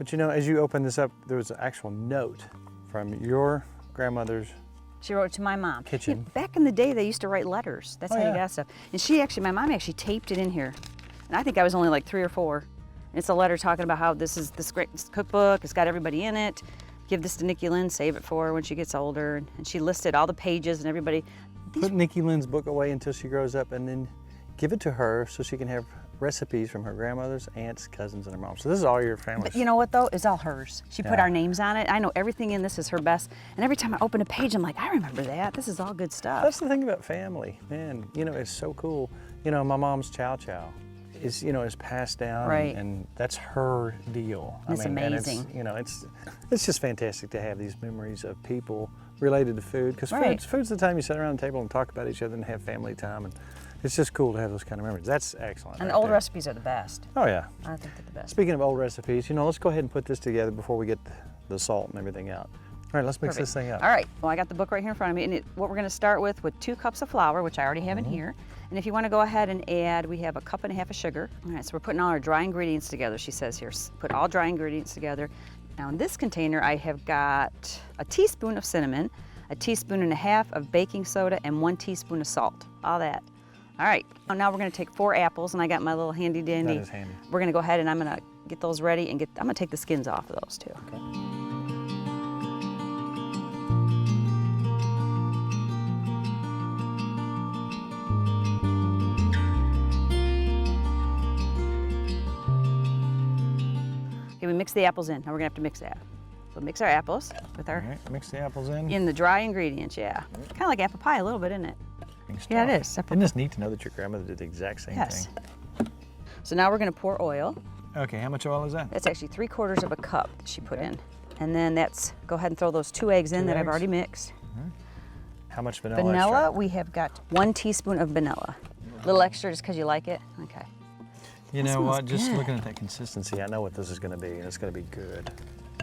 But you know, as you open this up, there was an actual note from your grandmother's. She wrote to my mom. Kitchen. You know, back in the day, they used to write letters. That's Oh, how you yeah. got stuff. And my mom actually taped it in here. And I think I was only like 3 or 4. And it's a letter talking about how this great cookbook. It's got everybody in it. Give this to Nicki Lynn, save it for her when she gets older. And she listed all the pages and everybody. Put Nicki Lynn's book away until she grows up, and then give it to her so she can have recipes from her grandmother's, aunts, cousins, and her mom. So this is all your family. But you know what though? It's all hers. She put our names on it. I know everything in this is her best. And every time I open a page, I'm like, I remember that. This is all good stuff. That's the thing about family, man. You know, it's so cool. You know, my mom's chow chow is, you know, is passed down, Right. and that's her deal. It's amazing. And it's, you know, it's just fantastic to have these memories of people related to food, because Right. food's the time you sit around the table and talk about each other and have family time, and it's just cool to have those kind of memories. That's excellent. And right the old there. recipes are the best. Oh yeah. I think they're the best. Speaking of old recipes, you know, let's go ahead and put this together before we get the salt and everything out. All right, let's mix this thing up. All right, well, I got the book right here in front of me, and what we're gonna start with 2 cups of flour, which I already have in here. And if you wanna go ahead and add, we have 1.5 cups of sugar. All right, so we're putting all our dry ingredients together, she says here. Put all dry ingredients together. Now in this container, I have got a teaspoon of cinnamon, 1.5 teaspoons of baking soda, and 1 teaspoon of salt, all that. All right, now we're gonna take 4 apples, and I got my little handy dandy. That is handy. We're gonna go ahead and I'm gonna get those ready and I'm gonna take the skins off of those too. Okay. Okay, we mix the apples in. Now we're gonna have to mix that. So mix our apples with All our, right, mix the apples in. in the dry ingredients, yeah. Kind of like apple pie a little bit, isn't it? Yeah, it is. Isn't this neat to know that your grandmother did the exact same Yes. thing? So now we're gonna pour oil. Okay, how much oil is that? That's actually 3/4 of a cup that she put in. And then go ahead and throw those 2 eggs in 2 that I've eggs. already mixed. How much vanilla? Vanilla, extract? we have got 1 teaspoon of vanilla. A little extra just because you like it? Okay. You That know smells what? Just good. looking at that consistency, I know what this is going to be, and it's going to be good.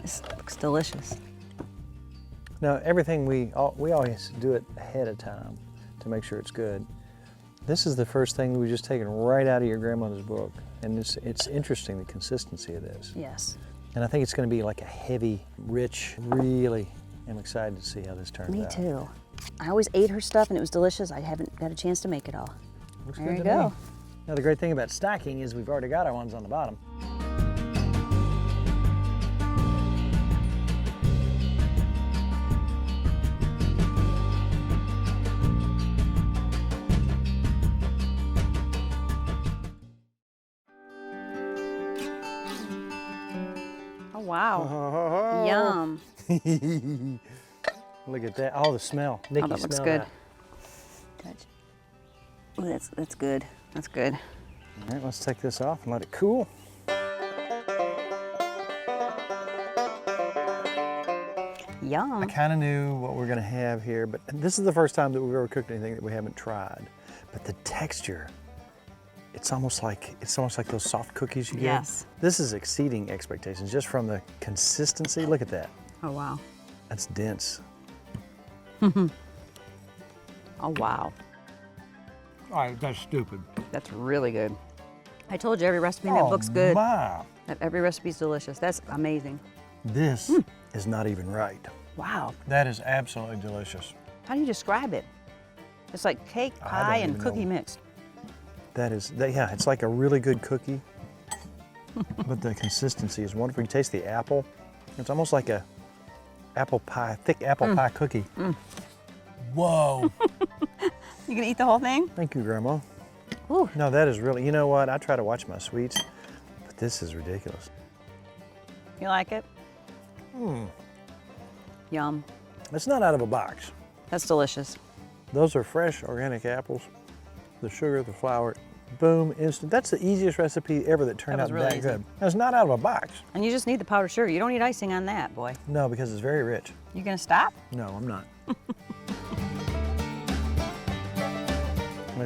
This looks delicious. Now, everything we always do it ahead of time to make sure it's good. This is the first thing we've just taken right out of your grandmother's book, and it's interesting, the consistency of this. Yes. And I think it's going to be like a heavy, rich. Really am excited to see how this turns Me out. too. I always ate her stuff and it was delicious. I haven't got a chance to make it all. Looks There good you to go. me. Now, the great thing about stacking is we've already got our ones on the bottom. Oh, wow. Yum. Look at that. Oh, the smell. Nicki, Oh, that looks smell good. that. Oh, that's good. That's good. All right, let's take this off and let it cool. Yum. I kind of knew what we're gonna have here, but this is the first time that we've ever cooked anything that we haven't tried. But the texture, it's almost like those soft cookies you get. Yes. This is exceeding expectations just from the consistency. Look at that. Oh, wow. That's dense. Oh, wow. All right, that's stupid. That's really good. I told you every recipe in that book's good. Wow. Every recipe's delicious. That's amazing. This is not even right. Wow. That is absolutely delicious. How do you describe it? It's like cake, I pie, don't and even cookie know. mixed. Yeah, it's like a really good cookie, but the consistency is wonderful. You taste the apple. It's almost like a apple pie, thick apple pie cookie. Whoa. You gonna eat the whole thing? Thank you, Grandma. Ooh. No, that is really, you know what? I try to watch my sweets, but this is ridiculous. You like it? Yum. It's not out of a box. That's delicious. Those are fresh, organic apples. The sugar, the flour, boom, instant. That's the easiest recipe ever that turned That out was really that easy. good. And it's not out of a box. And you just need the powdered sugar. You don't need icing on that, boy. No, because it's very rich. You gonna stop? No, I'm not. I'm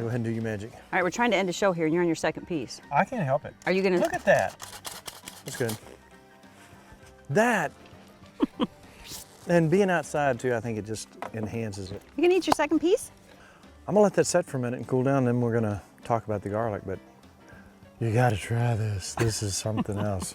gonna go ahead and do your magic. All right, we're trying to end the show here, and you're on your second piece. I can't help it. Are you gonna? Look at that. That's good. That, and being outside too, I think it just enhances it. You gonna eat your second piece? I'm gonna let that set for a minute and cool down, then we're gonna talk about the garlic, but you gotta try this. This is something else.